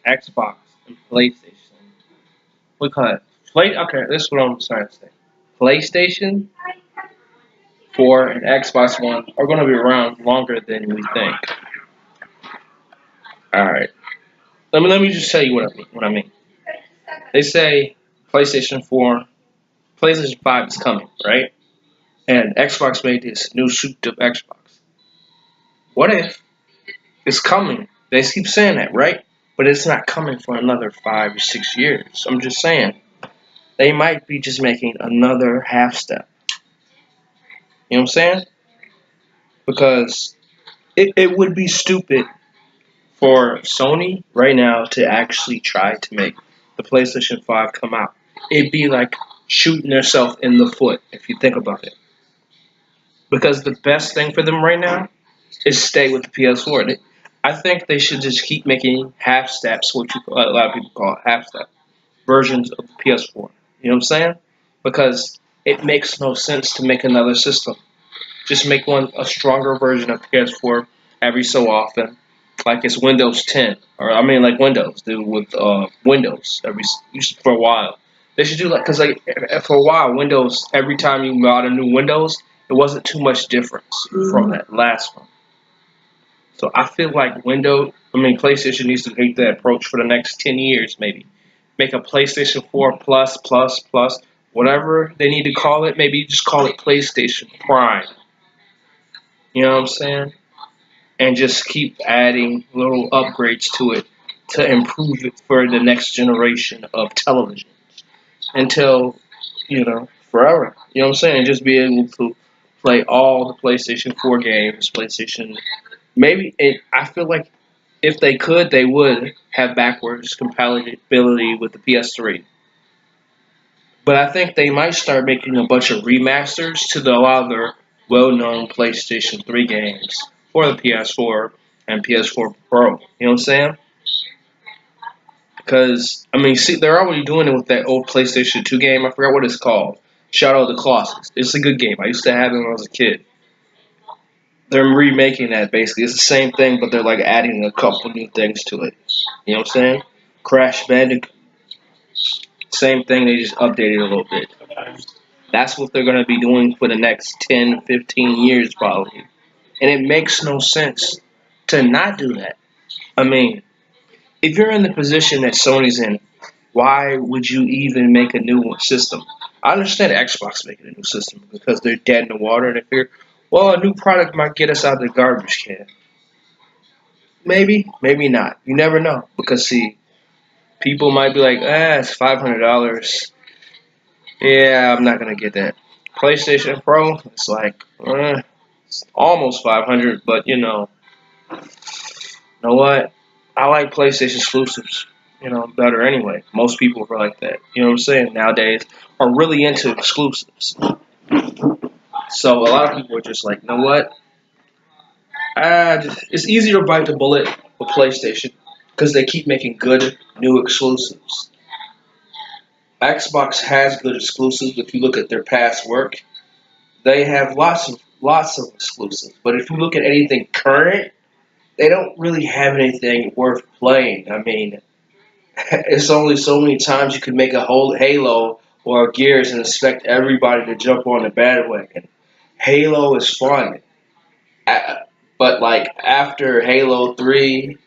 Xbox and PlayStation. We call it play. Okay, this is what I'm trying to say. PlayStation 4 and Xbox One are going to be around longer than we think. All right. Let me just tell you what I mean. They say PlayStation 4, PlayStation 5 is coming, right? And Xbox made this new shoot of Xbox. What if it's coming? They keep saying that, right? But it's not coming for another 5 or 6 years. I'm just saying they might be just making another half step. You know what I'm saying? Because it would be stupid for Sony right now to actually try to make the PlayStation 5 come out. It'd be like shooting yourself in the foot if you think about it. Because the best thing for them right now is stay with the PS4. I think they should just keep making half steps, what a lot of people call half step versions of the PS4. You know what I'm saying? Because it makes no sense to make another system. Just make a stronger version of PS4 every so often, like it's Windows 10, or I mean like Windows do with Windows for a while. They should do like because like for a while Windows every time you got a new Windows, it wasn't too much difference from that last one. So I feel like PlayStation needs to take that approach for the next 10 years maybe. Make a PlayStation 4 plus plus plus whatever they need to call it. Maybe just call it PlayStation Prime. You know what I'm saying? And just keep adding little upgrades to it to improve it for the next generation of television until, forever. You know what I'm saying? Just be able to play all the PlayStation 4 games, PlayStation. I feel like if they could, they would have backwards compatibility with the PS3. But I think they might start making a bunch of remasters to a lot of their well-known PlayStation 3 games for the PS4 and PS4 Pro. You know what I'm saying? Because see, they're already doing it with that old PlayStation 2 game. I forgot what it's called. Shadow of the Colossus. It's a good game. I used to have it when I was a kid. They're remaking that basically. It's the same thing, but they're like adding a couple new things to it. You know what I'm saying? Crash Bandicoot. Same thing. They just updated a little bit. That's what they're going to be doing for the next 10, 15 years, probably. And it makes no sense to not do that. I mean, if you're in the position that Sony's in, why would you even make a new system? I understand Xbox making a new system because they're dead in the water and they figure, well, a new product might get us out of the garbage can. Maybe, maybe not. You never know. Because, see, people might be like, it's $500. Yeah, I'm not going to get that. PlayStation Pro, it's like, it's almost 500, but you know what? I like PlayStation exclusives, better anyway. Most people are like that. You know what I'm saying? Nowadays are really into exclusives. So a lot of people are just like, you know what? It's easier to bite the bullet with PlayStation because they keep making good new exclusives. Xbox has good exclusives. If you look at their past work, they have lots of exclusives. But if you look at anything current, they don't really have anything worth playing. It's only so many times you can make a whole Halo or Gears and expect everybody to jump on the bandwagon. Halo is fun, but like after Halo 3,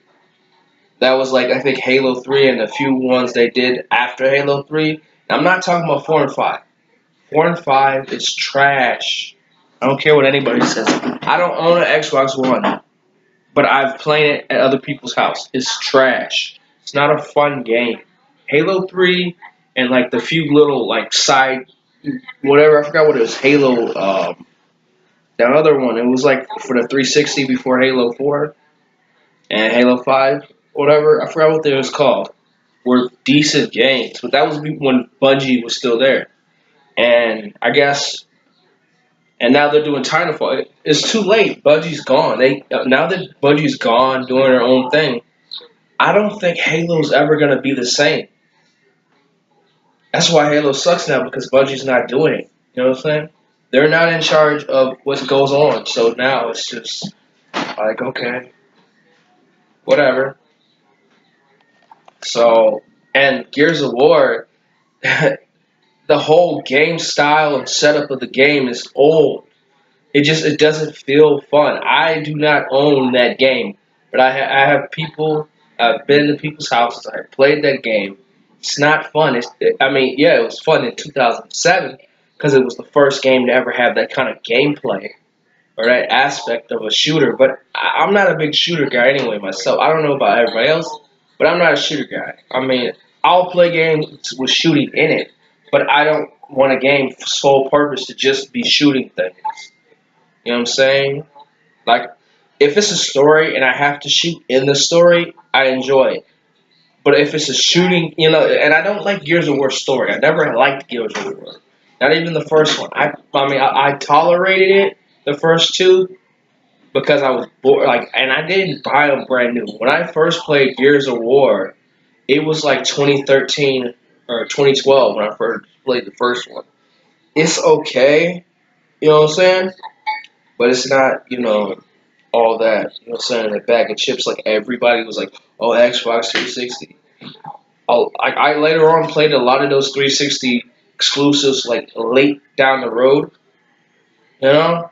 that was like I think Halo 3 and a few ones they did after Halo 3. I'm not talking about 4 and 5. 4 and 5 is trash. I don't care what anybody says. I don't own an Xbox One, but I've played it at other people's house. It's trash. It's not a fun game. Halo 3 and like the few little like side whatever I forgot what it was. Halo that other one. It was like for the 360 before Halo 4 and Halo 5 whatever. I forgot what it was called. Were decent games, but that was when Bungie was still there. And I guess and now they're doing Titanfall. It's too late. Bungie's gone. Now that Bungie's gone doing their own thing, I don't think Halo's ever gonna be the same. That's why Halo sucks now because Bungie's not doing it. You know what I'm saying? They're not in charge of what goes on. So now it's just like okay, whatever. So, and Gears of War, the whole game style and setup of the game is old. It doesn't feel fun. I do not own that game, but I have people. I've been to people's houses. I have played that game. It's not fun. I mean, yeah, it was fun in 2007 because it was the first game to ever have that kind of gameplay or that aspect of a shooter. But I'm not a big shooter guy anyway myself. I don't know about everybody else, but I'm not a shooter guy. I mean, I'll play games with shooting in it, but I don't want a game sole purpose to just be shooting things. You know what I'm saying? Like, if it's a story and I have to shoot in the story, I enjoy it. But if it's a shooting, and I don't like Gears of War story. I never liked Gears of War. Not even the first one. I mean, I tolerated it the first two because I was bored. Like, and I didn't buy them brand new. When I first played Gears of War, it was like 2013 or 2012 when I first played the first one. It's okay, you know what I'm saying? But it's not, all that, you know what I'm saying, a bag of chips like everybody was like, oh, Xbox 360. I later on played a lot of those 360 exclusives like late down the road, you know?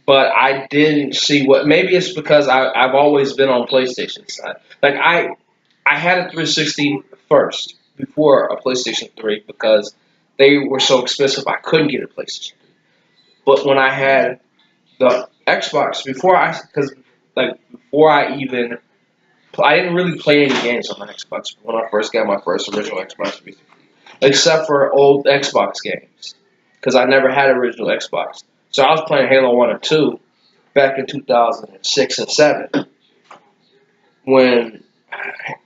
But I didn't see what, maybe it's because I've always been on PlayStation side. Like, I had a 360 first before a PlayStation 3 because they were so expensive I couldn't get a PlayStation 3. But when I had the Xbox because like before I didn't really play any games on the Xbox when I first got my first original Xbox 360, except for old Xbox games, because I never had original Xbox. So I was playing Halo 1 and 2 back in 2006 and 7 when,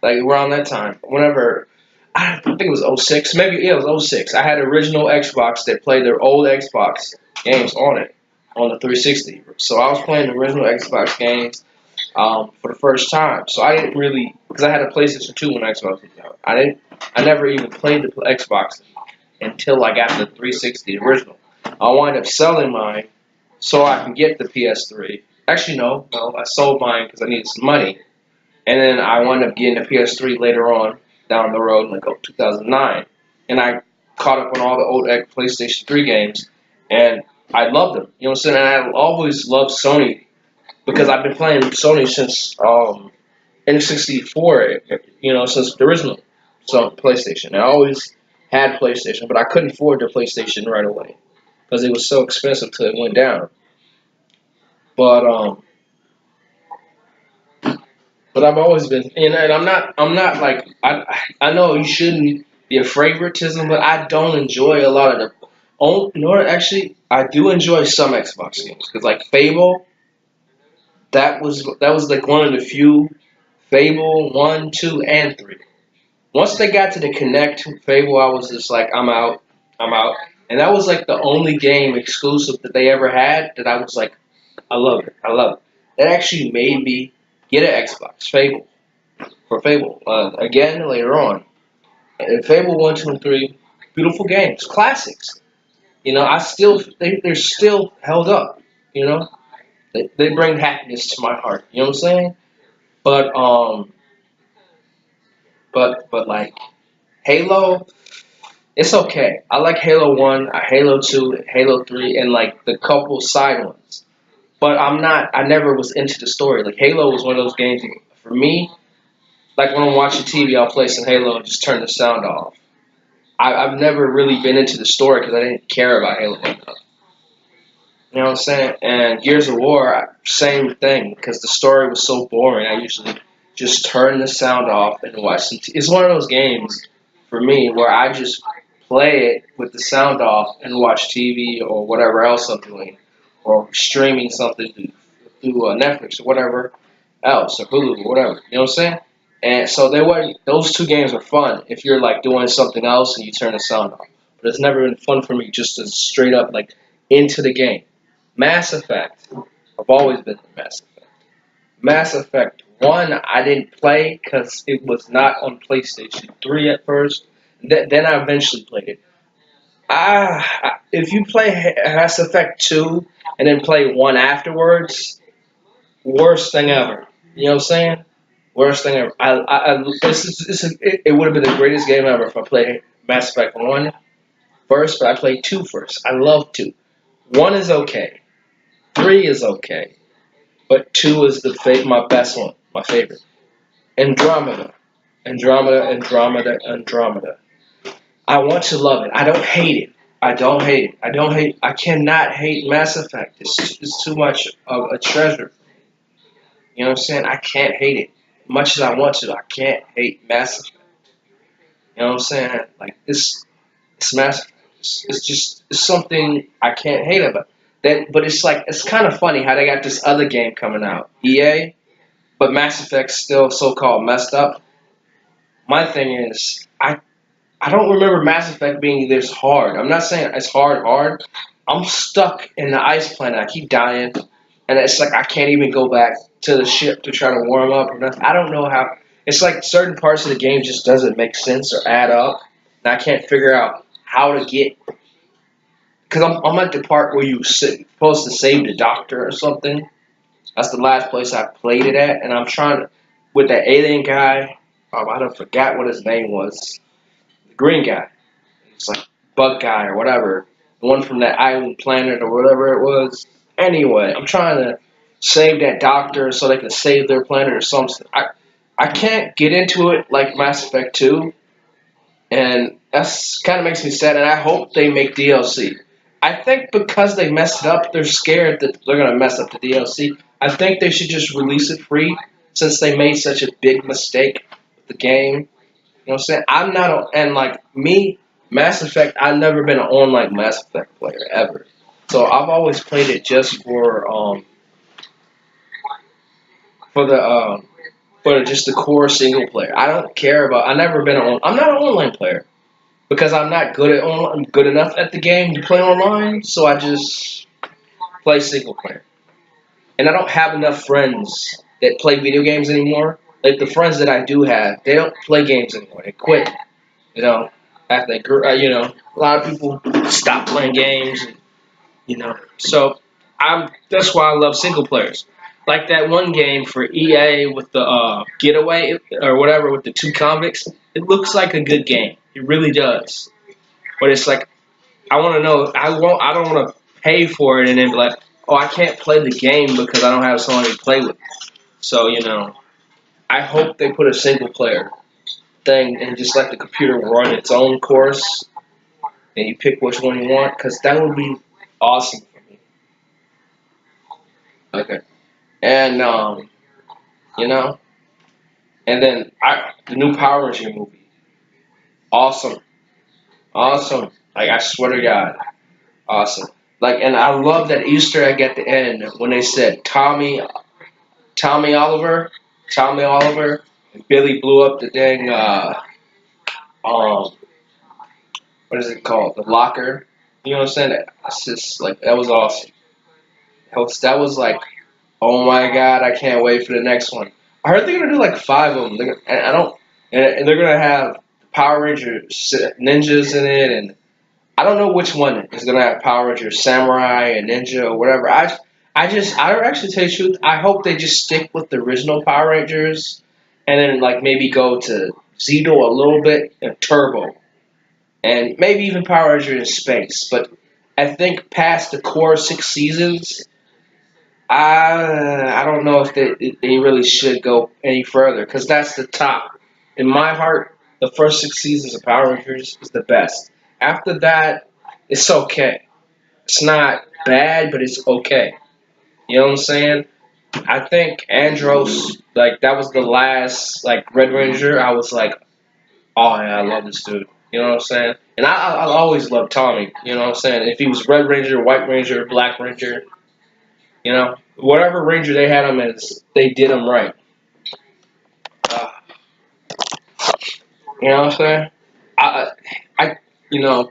like around that time, whenever I think it was '06, maybe yeah, it was '06. I had original Xbox that played their old Xbox games on it on the 360. So I was playing the original Xbox games for the first time. So I didn't really because I had a PlayStation 2 when Xbox was out. I never even played the Xbox until I got the 360 original. I wound up selling mine so I can get the PS3. Actually, no, I sold mine because I needed some money. And then I wound up getting a PS3 later on down the road, like 2009. And I caught up on all the old PlayStation 3 games, and I loved them. You know what I'm saying? And I always loved Sony because I've been playing Sony since N64, since the original PlayStation. I always had PlayStation, but I couldn't afford the PlayStation right away because it was so expensive till it went down. But But I've always been, and I'm not like, I know you shouldn't be a favoritism, but I don't enjoy a lot of the, actually, I do enjoy some Xbox games, because like Fable, that was like one of the few, Fable 1, 2, and 3. Once they got to the Connect Fable, I was just like, I'm out. And that was like the only game exclusive that they ever had that I was like, I love it. That actually made me get an Xbox, Fable. Again, later on. And Fable 1, 2, and 3, beautiful games, classics. They're still held up, you know? They bring happiness to my heart, you know what I'm saying? But, but like, Halo, it's okay. I like Halo 1, Halo 2, Halo 3, and like the couple side ones. But I never was into the story. Like, Halo was one of those games, for me, like when I'm watching TV, I'll play some Halo and just turn the sound off. I've never really been into the story because I didn't care about Halo enough. You know what I'm saying? And Gears of War, same thing, because the story was so boring. I usually just turn the sound off and watch some. It's one of those games for me where I just play it with the sound off and watch TV or whatever else I'm doing, or streaming something through Netflix or whatever else, or Hulu or whatever. You know what I'm saying? And so they were those two games are fun if you're like doing something else and you turn the sound off. But it's never been fun for me just to straight up like into the game. Mass Effect. I've always been to Mass Effect. Mass Effect 1 I didn't play because it was not on PlayStation 3 at first. Then I eventually played it. If you play Mass Effect 2 and then play 1 afterwards, worst thing ever. You know what I'm saying? Worst thing ever. It would have been the greatest game ever if I played Mass Effect 1 first, but I played 2 first. I love 2. 1 is okay. 3 is okay. But 2 is my best one. My favorite. Andromeda. Andromeda. I want to love it. I don't hate it. I cannot hate Mass Effect. It's too much of a treasure. You know what I'm saying? I can't hate it. Much as I want to, I can't hate Mass Effect. You know what I'm saying? Like it's Mass Effect. It's something I can't hate about. But it's like it's kind of funny how they got this other game coming out, EA, but Mass Effect's still so-called messed up. My thing is, I don't remember Mass Effect being this hard. I'm not saying it's hard. I'm stuck in the ice planet. I keep dying, and it's like I can't even go back to the ship to try to warm up or nothing. I don't know how. It's like certain parts of the game just doesn't make sense or add up, and I can't figure out how to get. Because I'm at the part where supposed to save the doctor or something. That's the last place I played it at, and I'm trying to with that alien guy. I don't forgot what his name was. The green guy. It's like Bug Guy or whatever. The one from that island planet or whatever it was. Anyway, I'm trying to save that doctor so they can save their planet or something. I can't get into it like Mass Effect 2, and that's kind of makes me sad. And I hope they make DLC. I think because they messed it up, they're scared that they're gonna mess up the DLC. I think they should just release it free since they made such a big mistake with the game. You know what I'm saying? I'm not, and like me, Mass Effect, I've never been an online Mass Effect player ever. So I've always played it just for the just the core single player. I don't care about. I never been on. I'm not an online player because I'm not good enough at the game to play online. So I just play single player, and I don't have enough friends that play video games anymore. Like the friends that I do have, they don't play games anymore. They quit. You know, after they grew, a lot of people stop playing games. So that's why I love single players. Like that one game for EA with the Getaway or whatever with the two convicts. It looks like a good game. It really does. But it's like I want to know. I don't want to pay for it and then be like, oh, I can't play the game because I don't have someone to play with. So I hope they put a single player thing and just let the computer run its own course and you pick which one you want because that would be awesome for me. Okay, and you know, and then the new Power Ranger movie, awesome, awesome. Like I swear to God, awesome. Like, and I love that Easter egg at the end when they said Tommy Oliver, Tommy Oliver, and Billy blew up the dang um what is it called, the locker. You know what I'm saying? That's just like that was awesome. That was like, oh my God, I can't wait for the next one. I heard they're gonna do like five of them. And I don't, and they're gonna have Power Ranger ninjas in it, and I don't know which one is gonna have Power Ranger Samurai and Ninja or whatever. I don't actually tell you the truth. I hope they just stick with the original Power Rangers, and then like maybe go to Zito a little bit and Turbo, and maybe even Power Ranger in space. But I think past the core 6 seasons, I don't know if they really should go any further because that's the top. In my heart, the first 6 seasons of Power Rangers is the best. After that, it's okay. It's not bad, but it's okay. You know what I'm saying? I think Andros, like that was the last like Red Ranger. I was like, oh yeah, I love this dude. You know what I'm saying? And I always loved Tommy. You know what I'm saying? If he was Red Ranger, White Ranger, Black Ranger, whatever Ranger they had him as, they did him right. Uh, you know what I'm saying? I,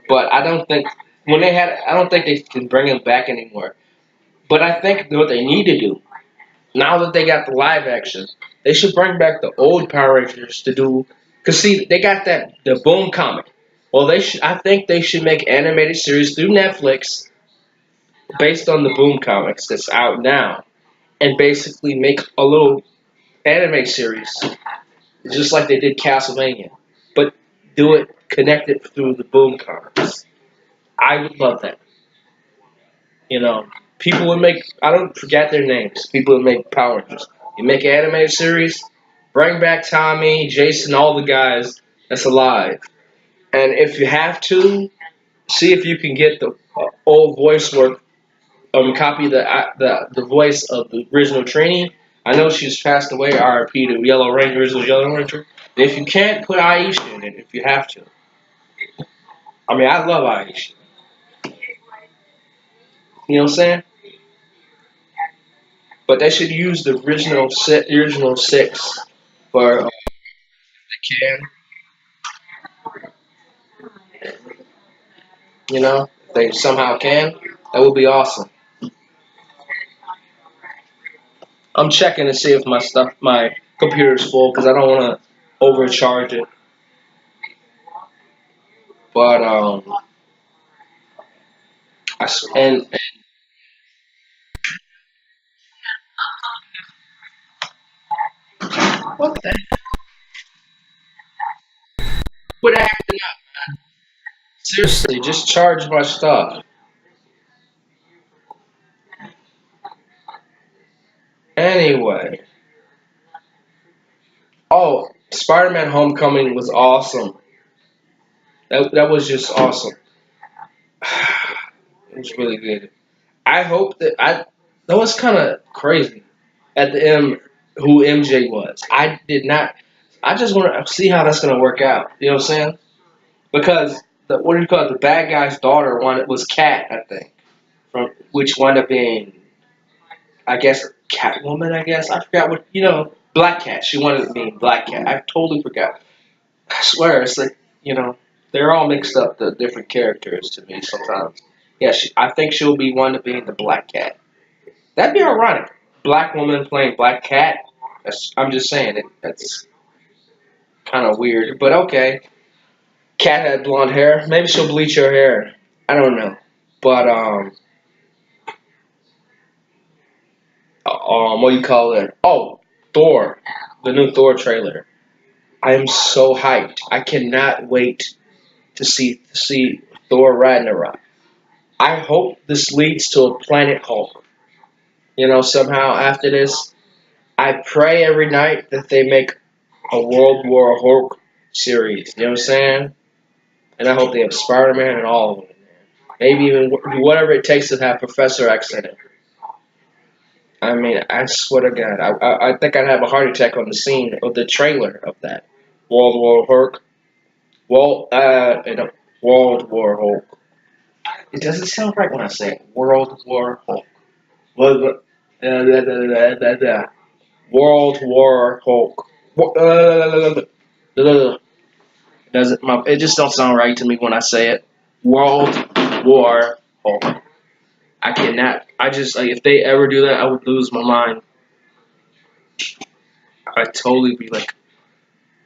but I don't think I don't think they can bring him back anymore. But I think what they need to do now that they got the live action, they should bring back the old Power Rangers to do. Cause see, they got the Boom comic. Well, they should. I think they should make animated series through Netflix based on the Boom comics that's out now, and basically make a little anime series, just like they did Castlevania, but do it connected through the boom cards. I would love that. You know, people would make. I don't forget their names. People would make Power Rangers. You make an animated series, bring back Tommy, Jason, all the guys that's alive, and if you have to, see if you can get the old voice work. Copy the voice of the original Trini. I know she's passed away. R.I.P. to Yellow Ranger, original Yellow Ranger. If you can't, put Aisha in it. If you have to. I mean, I love Aisha. You know what I'm saying? But they should use the original six for can. You know, if they somehow can. That would be awesome. I'm checking to see if my computer's full because I don't want to overcharge it. But and what the quit acting up? Seriously, just charge my stuff. Anyway, oh, Spider-Man: Homecoming was awesome. That was just awesome. It was really good. I hope that I. That was kind of crazy at the end who MJ was. I did not. I just want to see how that's gonna work out. You know what I'm saying? Because what do you call it? The bad guy's daughter was Cat, I think, from which wound up being, I guess, Catwoman. I guess I forgot what Black Cat. She wanted to be Black Cat. I totally forgot. I swear, it's like they're all mixed up. The different characters to me sometimes. Yeah, I think she'll be one to be the Black Cat. That'd be ironic. Black woman playing Black Cat. I'm just saying it. That's kind of weird, but okay. Cat had blonde hair. Maybe she'll bleach her hair. I don't know. But what do you call it? Oh, Thor, the new Thor trailer. I am so hyped. I cannot wait to see Thor Ragnarok. I hope this leads to a Planet Hulk. Somehow after this, I pray every night that they make a World War Hulk series. You know what I'm saying? And I hope they have Spider Man and all of them. Maybe even whatever it takes to have Professor X in it. I mean, I swear to God, I think I'd have a heart attack on the scene of the trailer of that World War Hulk. World War Hulk. It doesn't sound right when I say it. World War Hulk. World War Hulk. It just don't sound right to me when I say it. World War Hulk. I cannot. I just like if they ever do that, I would lose my mind. I'd totally be like,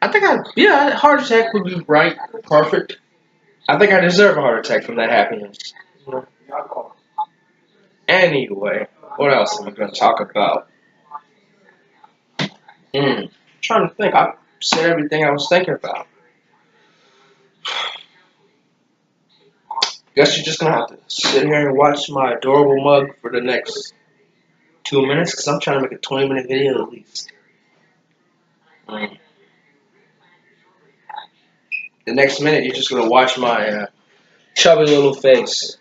I think yeah, a heart attack would be right, perfect. I think I deserve a heart attack from that happiness. Anyway, what else am I going to talk about? I'm trying to think. I said everything I was thinking about. Guess you're just gonna have to sit here and watch my adorable mug for the next 2 minutes, because I'm trying to make a 20-minute video at least. Mm. The next minute, you're just gonna watch my chubby little face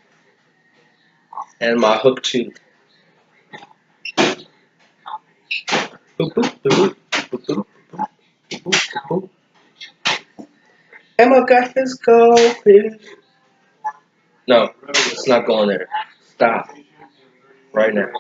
and my hook tooth. Boop, boop, boop, boop, boop, boop, boop, boop. Emma got his goldfish. No, it's not going there. Stop right now.